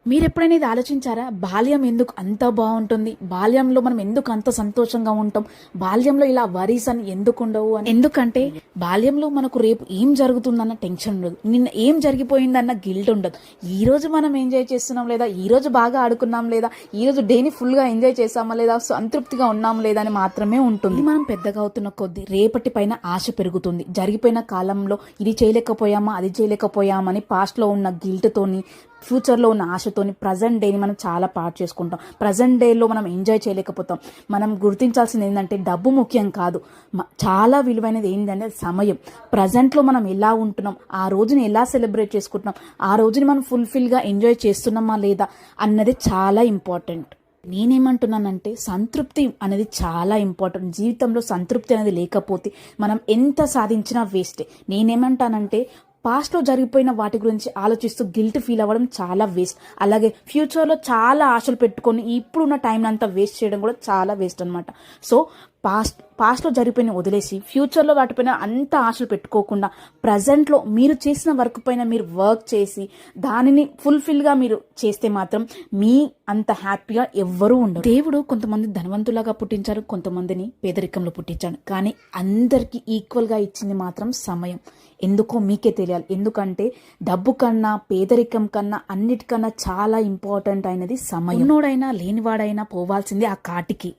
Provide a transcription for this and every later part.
మీరెప్పుడైనా ఇది ఆలోచించారా? బాల్యం ఎందుకు అంత బావుంటుంది? బాల్యంలో మనం ఎందుకు అంత సంతోషంగా ఉంటాం? బాల్యంలో ఇలా వరీస్ అని ఎందుకు ఉండవు అని. ఎందుకంటే బాల్యంలో మనకు రేపు ఏం జరుగుతుందన్న టెన్షన్ ఉండదు. నిన్న ఏం జరిగిపోయిందన్న గిల్ట్ ఉండదు. ఈ రోజు మనం ఎంజాయ్ చేస్తున్నాం లేదా, ఈ రోజు బాగా ఆడుకున్నాం లేదా, ఈ రోజు డేని ఫుల్ గా ఎంజాయ్ చేసామా లేదా, సంతృప్తిగా ఉన్నాం లేదా అని మాత్రమే ఉంటుంది. మనం పెద్దగా అవుతున్న కొద్దీ రేపటి పైన ఆశ పెరుగుతుంది. జరిగిపోయిన కాలంలో ఇది చేయలేకపోయామా, అది చేయలేకపోయామని పాస్ట్ లో ఉన్న గిల్ట్ తోని, ఫ్యూచర్లో ఉన్న ఆశతోని ప్రజెంట్ డేని మనం చాలా పాడు చేసుకుంటాం. ప్రజెంట్ డేలో మనం ఎంజాయ్ చేయలేకపోతాం. మనం గుర్తించాల్సింది ఏంటంటే డబ్బు ముఖ్యం కాదు, చాలా విలువైనది ఏంటంటే సమయం. ప్రజెంట్లో మనం ఎలా ఉంటున్నాం, ఆ రోజుని ఎలా సెలబ్రేట్ చేసుకుంటున్నాం, ఆ రోజుని మనం ఫుల్ఫిల్గా ఎంజాయ్ చేస్తున్నామా లేదా అన్నది చాలా ఇంపార్టెంట్. నేనేమంటున్నానంటే సంతృప్తి అనేది చాలా ఇంపార్టెంట్. జీవితంలో సంతృప్తి అనేది లేకపోతే మనం ఎంత సాధించినా వేస్టే. నేనేమంటానంటే పాస్ట్లో జరిగిపోయిన వాటి గురించి ఆలోచిస్తూ గిల్ట్ ఫీల్ అవ్వడం చాలా వేస్ట్. అలాగే ఫ్యూచర్లో చాలా ఆశలు పెట్టుకొని ఇప్పుడున్న టైం అంతా వేస్ట్ చేయడం కూడా చాలా వేస్ట్ అనమాట. సో పాస్ట్లో జరిగిపోయిన వదిలేసి ఫ్యూచర్లో వాటిపైన అంత ఆశలు పెట్టుకోకుండా ప్రజెంట్లో మీరు చేసిన వర్క్ పైన మీరు వర్క్ చేసి దానిని ఫుల్ఫిల్గా మీరు చేస్తే మాత్రం మీ అంత హ్యాపీగా ఎవ్వరూ ఉండరు. దేవుడు కొంతమంది ధనవంతులాగా పుట్టించారు, కొంతమందిని పేదరికంలో పుట్టించాడు. కానీ అందరికీ ఈక్వల్గా ఇచ్చింది మాత్రం సమయం. ఎందుకో మీకే తెలియాలి. ఎందుకంటే డబ్బు కన్నా, పేదరికం కన్నా, అన్నిటికన్నా చాలా ఇంపార్టెంట్ అయినది సమయం. ఉన్నోడైనా లేనివాడైనా పోవాల్సింది ఆ కాటికి.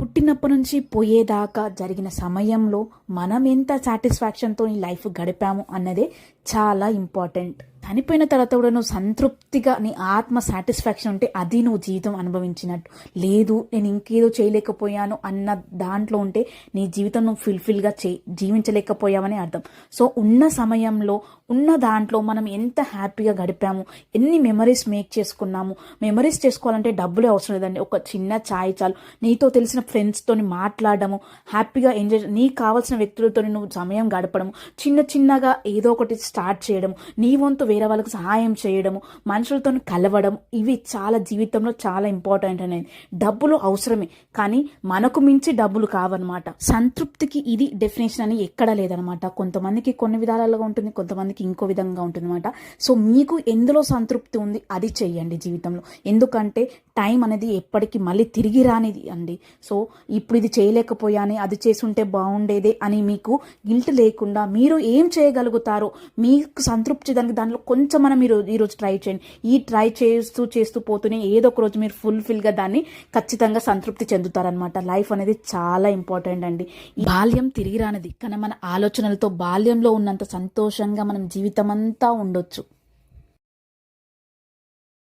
పుట్టినప్పటి నుంచి పోయేదాకా జరిగిన సమయంలో మనం ఎంత సాటిస్ఫాక్షన్తో ఈ లైఫ్ గడిపాము అన్నదే చాలా ఇంపార్టెంట్. చనిపోయిన తర్వాత కూడా నువ్వు సంతృప్తిగా నీ ఆత్మ సాటిస్ఫాక్షన్ ఉంటే అది నువ్వు జీవితం అనుభవించినట్టు. లేదు నేను ఇంకేదో చేయలేకపోయాను అన్న దాంట్లో ఉంటే నీ జీవితం నువ్వు ఫుల్ఫిల్గా జీవించలేకపోయావని అర్థం. సో ఉన్న సమయంలో ఉన్న దాంట్లో మనం ఎంత హ్యాపీగా గడిపాము, ఎన్ని మెమరీస్ మేక్ చేసుకున్నాము. మెమరీస్ చేసుకోవాలంటే డబ్బులే అవసరం లేదండి. ఒక చిన్న ఛాయ్ చాలు. నీతో తెలిసిన ఫ్రెండ్స్తో మాట్లాడము, హ్యాపీగా ఎంజాయ్, నీకు కావాల్సిన వ్యక్తులతో నువ్వు సమయం గడపడము, చిన్న చిన్నగా ఏదో ఒకటి స్టార్ట్ చేయడము, నీ వంతు వేరే వాళ్ళకి సహాయం చేయడము, మనుషులతో కలవడం, ఇవి చాలా జీవితంలో చాలా ఇంపార్టెంట్ అనేది. డబ్బులు అవసరమే, కానీ మనకు మించి డబ్బులు కావన్నమాట. సంతృప్తికి ఇది డెఫినేషన్ అని ఎక్కడా లేదనమాట. కొంతమందికి కొన్ని విధాలుగా ఉంటుంది, కొంతమందికి ఇంకో విధంగా ఉంటుంది అనమాట. సో మీకు ఎందులో సంతృప్తి ఉంది అది చెయ్యండి జీవితంలో. ఎందుకంటే టైం అనేది ఎప్పటికీ మళ్ళీ తిరిగి రానిది అండి. సో ఇప్పుడు ఇది చేయలేకపోయాని, అది చేసుంటే బాగుండేదే అని మీకు గిల్ట్ లేకుండా మీరు ఏం చేయగలుగుతారో మీకు సంతృప్తి దాంట్లో కొంచెం మనం మీరు ఈరోజు ట్రై చేయండి. ఈ ట్రై చేస్తూ పోతూనే ఏదో ఒక రోజు మీరు ఫుల్ఫిల్గా దాన్ని ఖచ్చితంగా సంతృప్తి చెందుతారనమాట. లైఫ్ అనేది చాలా ఇంపార్టెంట్ అండి. బాల్యం తిరిగి రానిది, కానీ మన ఆలోచనలతో బాల్యంలో ఉన్నంత సంతోషంగా మనం జీవితం అంతా ఉండొచ్చు.